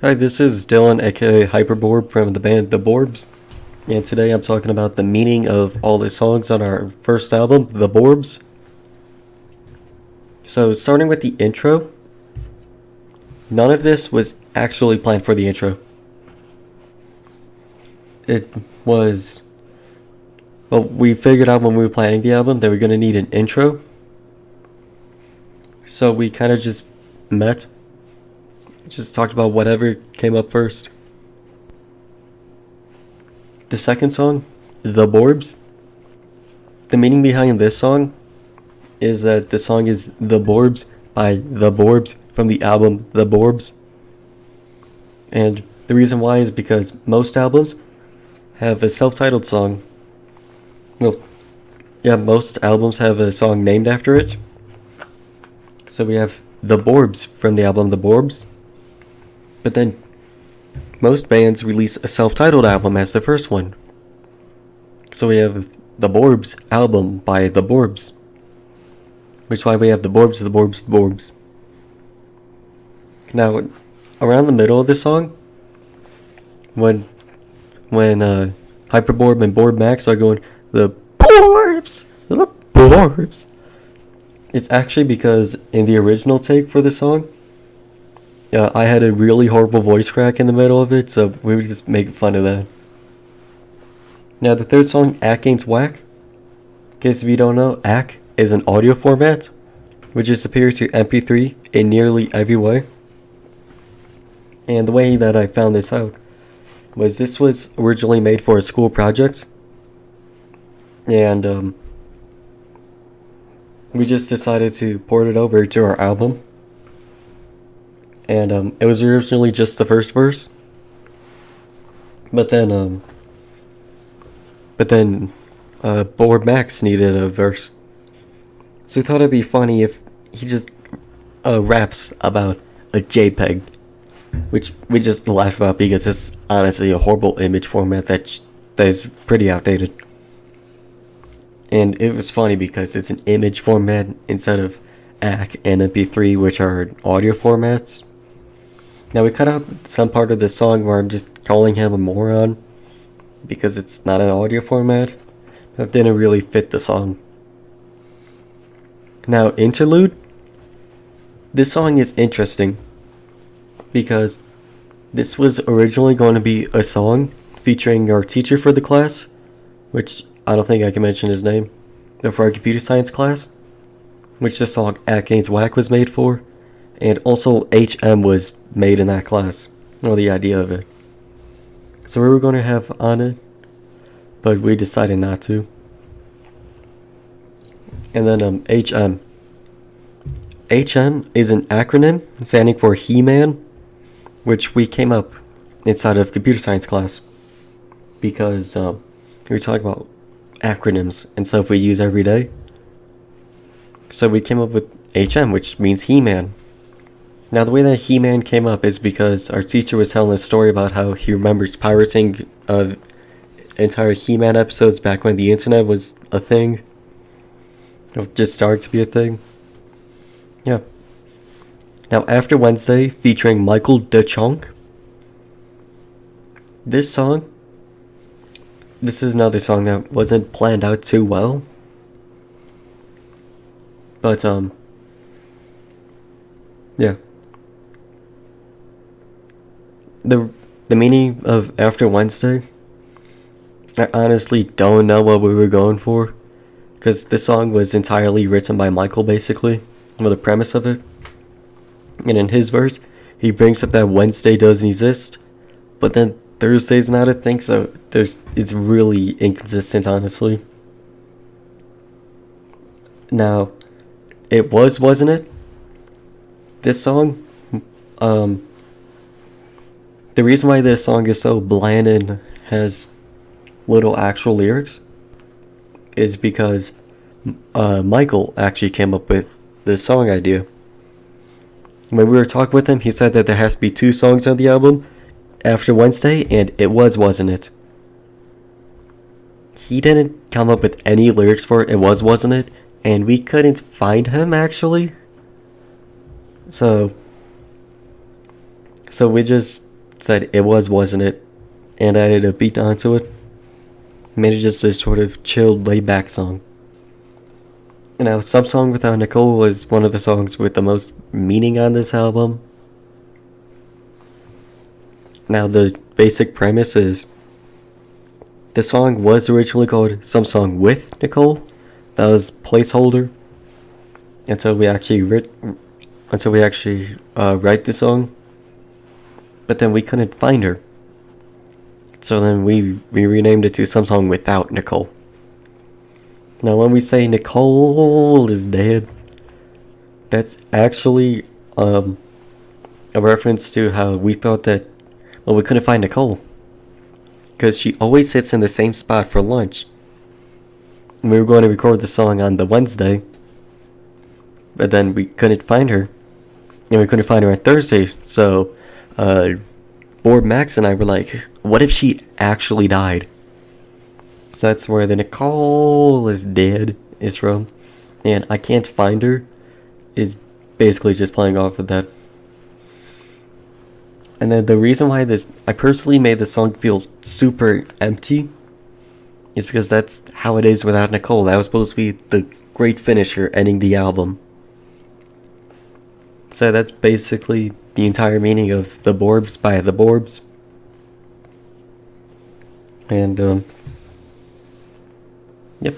Hi, this is Dylan, aka Hyperborb from the band The Borbs, and today I'm talking about the meaning of all the songs on our first album, The Borbs. So, starting with the intro, none of this was actually planned for the intro. It was. Well, we figured out when we were planning the album that we are going to need an intro. So, we kind of just met, just talked about whatever came up first. The second song, The Borbs. The meaning behind this song is that the song is The Borbs by The Borbs from the album The Borbs. And the reason why is because most albums have a self-titled song. Well, yeah, most albums have a song named after it. So we have The Borbs from the album The Borbs. But then most bands release a self-titled album as the first one. So we have The Borbs album by The Borbs. Which is why we have The Borbs, The Borbs, The Borbs. Now, around the middle of the song, when Hyperborb and Borb Max are going, the Borbs, the Borbs. It's actually because in the original take for the song, I had a really horrible voice crack in the middle of it, so we would just make fun of that. Now the third song, Ack Gains Whack. In case if you don't know, Ack is an audio format, which is superior to MP3 in nearly every way. And the way that I found this out was this was originally made for a school project. And we just decided to port it over to our album. And it was originally just the first verse. But then Borb Max needed a verse. So we thought it'd be funny if he just raps about a JPEG. Which we just laugh about because it's honestly a horrible image format that is pretty outdated. And it was funny because it's an image format instead of ACK and MP3, which are audio formats. Now we cut out some part of the song where I'm just calling him a moron because it's not an audio format. That didn't really fit the song. Now, interlude. This song is interesting because this was originally going to be a song featuring our teacher for the class, which I don't think I can mention his name, but for our computer science class, which the song Ack Gains Whack was made for, and also HM was made in that class, or the idea of it. So we were going to have on it, but we decided not to. And then HM. HM is an acronym standing for He-Man, which we came up inside of computer science class because we were talking about acronyms and stuff we use every day. So we came up with HM, which means He-Man. Now the way that He-Man came up is because our teacher was telling a story about how he remembers pirating entire He-Man episodes back when the internet was a thing. It just started to be a thing. Yeah. Now, After Wednesday, featuring Michael DeChonk. This song, this is another song that wasn't planned out too well. But, yeah. The meaning of After Wednesday, I honestly don't know what we were going for. Because this song was entirely written by Michael, basically. Or the premise of it. And in his verse, he brings up that Wednesday doesn't exist, but then Thursday's not a thing, so it's really inconsistent, honestly. Now, it wasn't it? This song, the reason why this song is so bland and has little actual lyrics is because Michael actually came up with this song idea. When we were talking with him, he said that there has to be 2 songs on the album, After Wednesday, and It Wasn't It? He didn't come up with any lyrics for It Wasn't It? And we couldn't find him, actually. So we just said it wasn't it, and added a beat onto it. Made it just a sort of chilled, laid back song. Now, Some Song Without Nicole is one of the songs with the most meaning on this album. Now, the basic premise is the song was originally called Some Song With Nicole. That was placeholder until we actually write the song. But then we couldn't find her. So then we renamed it to Some Song Without Nicole. Now when we say Nicole is dead, that's actually a reference to how we thought that, well, we couldn't find Nicole. Because she always sits in the same spot for lunch. And we were going to record the song on the Wednesday, but then we couldn't find her. And we couldn't find her on Thursday, so Board Max and I were like, what if she actually died? So that's where the Nicole is dead is from. And I Can't Find Her is basically just playing off of that. And then the reason why I personally made the song feel super empty is because that's how it is without Nicole. That was supposed to be the great finisher ending the album. So that's basically the entire meaning of The Borbs by The Borbs. And, yep.